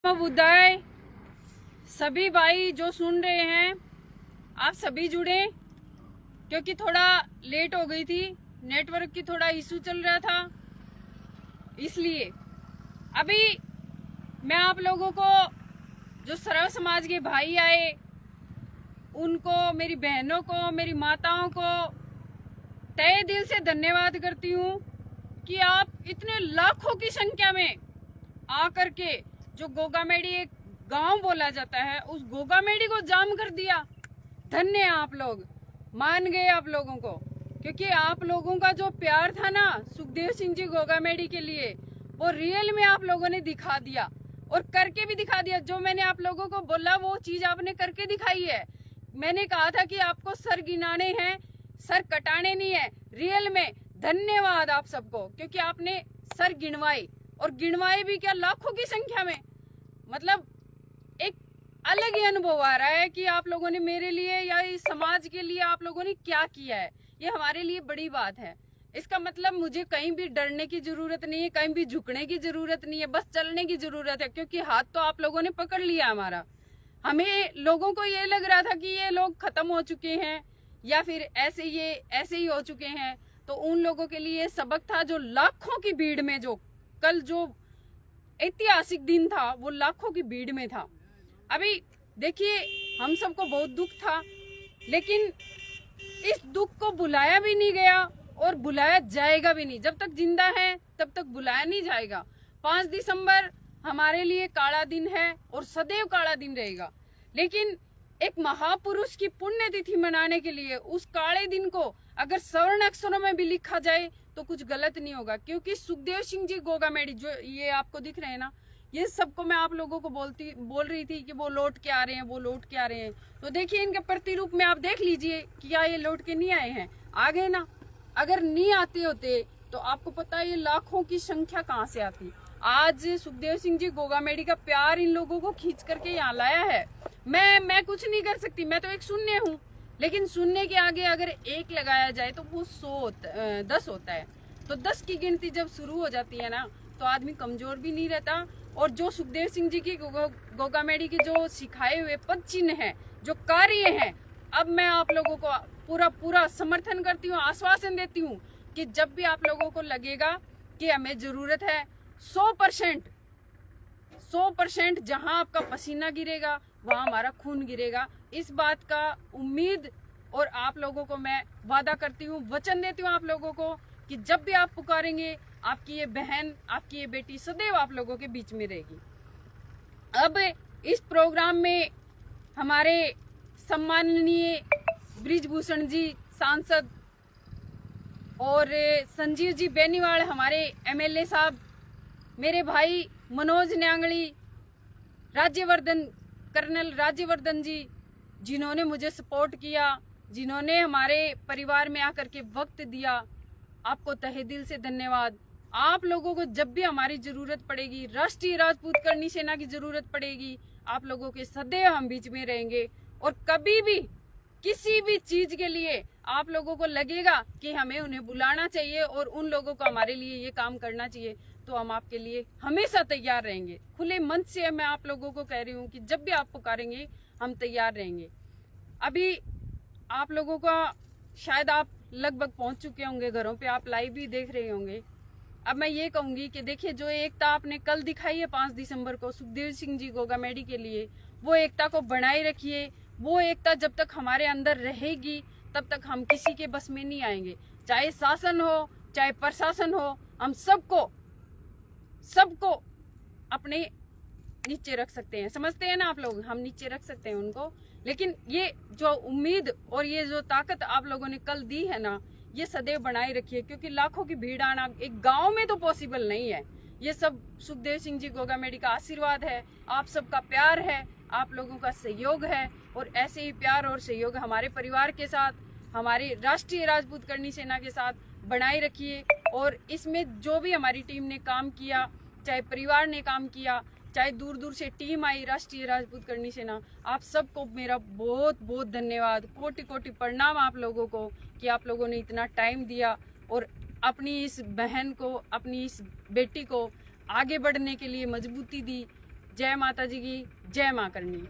उदय सभी भाई जो सुन रहे हैं आप सभी जुड़े, क्योंकि थोड़ा लेट हो गई थी, नेटवर्क की थोड़ा इशू चल रहा था, इसलिए अभी मैं आप लोगों को जो सर्व समाज के भाई आए उनको, मेरी बहनों को, मेरी माताओं को तहे दिल से धन्यवाद करती हूँ कि आप इतने लाखों की संख्या में आकर के जो गोगामेडी एक गांव बोला जाता है उस गोगामेडी को जाम कर दिया। धन्य आप लोग, मान गए आप लोगों को, क्योंकि आप लोगों का जो प्यार था ना सुखदेव सिंह जी गोगामेडी के लिए वो रियल में आप लोगों ने दिखा दिया और करके भी दिखा दिया। जो मैंने आप लोगों को बोला वो चीज आपने करके दिखाई है। मैंने कहा था कि आपको सर गिनाने हैं, सर कटाने नहीं है। रियल में धन्यवाद आप सबको, क्योंकि आपने सर गिनवाए और गिनवाए भी क्या, लाखों की संख्या में। मतलब एक अलग ही अनुभव आ रहा है कि आप लोगों ने मेरे लिए या इस समाज के लिए आप लोगों ने क्या किया है। ये हमारे लिए बड़ी बात है। इसका मतलब मुझे कहीं भी डरने की जरूरत नहीं है, कहीं भी झुकने की जरूरत नहीं है, बस चलने की जरूरत है, क्योंकि हाथ तो आप लोगों ने पकड़ लिया हमारा। हमें लोगों को ये लग रहा था कि ये लोग खत्म हो चुके हैं या फिर ऐसे ही हो चुके हैं, तो उन लोगों के लिए सबक था। जो लाखों की भीड़ में, जो कल जो ऐतिहासिक दिन था वो लाखों की भीड़ में था। अभी देखिए हम सबको बहुत दुख था, लेकिन इस दुख को बुलाया भी नहीं गया और बुलाया जाएगा भी नहीं। जब तक जिंदा है तब तक बुलाया नहीं जाएगा। 5 दिसंबर हमारे लिए काला दिन है और सदैव काला दिन रहेगा, लेकिन एक महापुरुष की पुण्यतिथि मनाने के लिए उस काले दिन को अगर स्वर्ण अक्षरों में भी लिखा जाए तो कुछ गलत नहीं होगा। क्योंकि सुखदेव सिंह जी गोगामेडी जो ये आपको दिख रहे हैं ना, ये सबको मैं आप लोगों को बोल रही थी कि वो लौट के आ रहे हैं, वो लौट के आ रहे हैं। तो देखिए इनके प्रतिरूप में आप देख लीजिए कि क्या ये लौट के नहीं आए हैं, आ गए ना। अगर नहीं आते होते तो आपको पता है ये लाखों की संख्या कहाँ से आती। आज सुखदेव सिंह जी गोगामेडी का प्यार इन लोगों को खींच करके यहाँ लाया है। मैं कुछ नहीं कर सकती, मैं तो एक शून्य हूँ, लेकिन शून्य के आगे अगर एक लगाया जाए तो वो 10 होता है। तो 10 की गिनती जब शुरू हो जाती है ना तो आदमी कमजोर भी नहीं रहता। और जो सुखदेव सिंह जी की गोगामेडी के जो सिखाए हुए पद चिन्ह है, जो कार्य है, अब मैं आप लोगों को पूरा समर्थन करती हूँ, आश्वासन देती हूँ कि जब भी आप लोगों को लगेगा कि हमें जरूरत है, 100% जहां आपका पसीना गिरेगा वहां हमारा खून गिरेगा। इस बात का उम्मीद और आप लोगों को मैं वादा करती हूँ, वचन देती हूँ आप लोगों को कि जब भी आप पुकारेंगे आपकी ये बहन, आपकी ये बेटी सदैव आप लोगों के बीच में रहेगी। अब इस प्रोग्राम में हमारे सम्माननीय ब्रिजभूषण जी सांसद और संजीव जी बेनीवाल हमारे एमएलए साहब, मेरे भाई मनोज न्यांगड़ी, कर्नल राज्यवर्धन जी, जिन्होंने मुझे सपोर्ट किया, जिन्होंने हमारे परिवार में आकर के वक्त दिया, आपको तहे दिल से धन्यवाद। आप लोगों को जब भी हमारी जरूरत पड़ेगी, राष्ट्रीय राजपूत करनी सेना की जरूरत पड़ेगी, आप लोगों के सदैव हम बीच में रहेंगे। और कभी भी किसी भी चीज के लिए आप लोगों को लगेगा कि हमें उन्हें बुलाना चाहिए और उन लोगों को हमारे लिए ये काम करना चाहिए, तो हम आपके लिए हमेशा तैयार रहेंगे। खुले मन से मैं आप लोगों को कह रही हूँ कि जब भी आप पुकारेंगे हम तैयार रहेंगे। अभी आप लोगों का शायद आप लगभग पहुंच चुके होंगे घरों पे, आप लाइव भी देख रहे होंगे। अब मैं ये कहूंगी कि देखिए जो एकता आपने कल दिखाई है 5 दिसंबर को सुखदेव सिंह जी गोगामेडी के लिए, वो एकता को बनाए रखिए। वो एकता जब तक हमारे अंदर रहेगी तब तक हम किसी के बस में नहीं आएंगे। चाहे शासन हो, चाहे प्रशासन हो, हम सबको अपने नीचे रख सकते हैं। समझते हैं ना आप लोग, हम नीचे रख सकते हैं उनको। लेकिन ये जो उम्मीद और ये जो ताकत आप लोगों ने कल दी है ना, ये सदैव बनाए रखिए, क्योंकि लाखों की भीड़ आना एक गांव में तो पॉसिबल नहीं है। ये सब सुखदेव सिंह जी गोगामेडी का आशीर्वाद है, आप सबका प्यार है, आप लोगों का सहयोग है। और ऐसे ही प्यार और सहयोग हमारे परिवार के साथ, हमारी राष्ट्रीय राजपूत करनी सेना के साथ बनाए रखिए। और इसमें जो भी हमारी टीम ने काम किया, चाहे परिवार ने काम किया, चाहे दूर दूर से टीम आई राष्ट्रीय राजपूत करनी सेना, आप सबको मेरा बहुत बहुत धन्यवाद, कोटि कोटि प्रणाम आप लोगों को कि आप लोगों ने इतना टाइम दिया और अपनी इस बहन को, अपनी इस बेटी को आगे बढ़ने के लिए मजबूती दी। जय माता जी की, जय माँ करनी।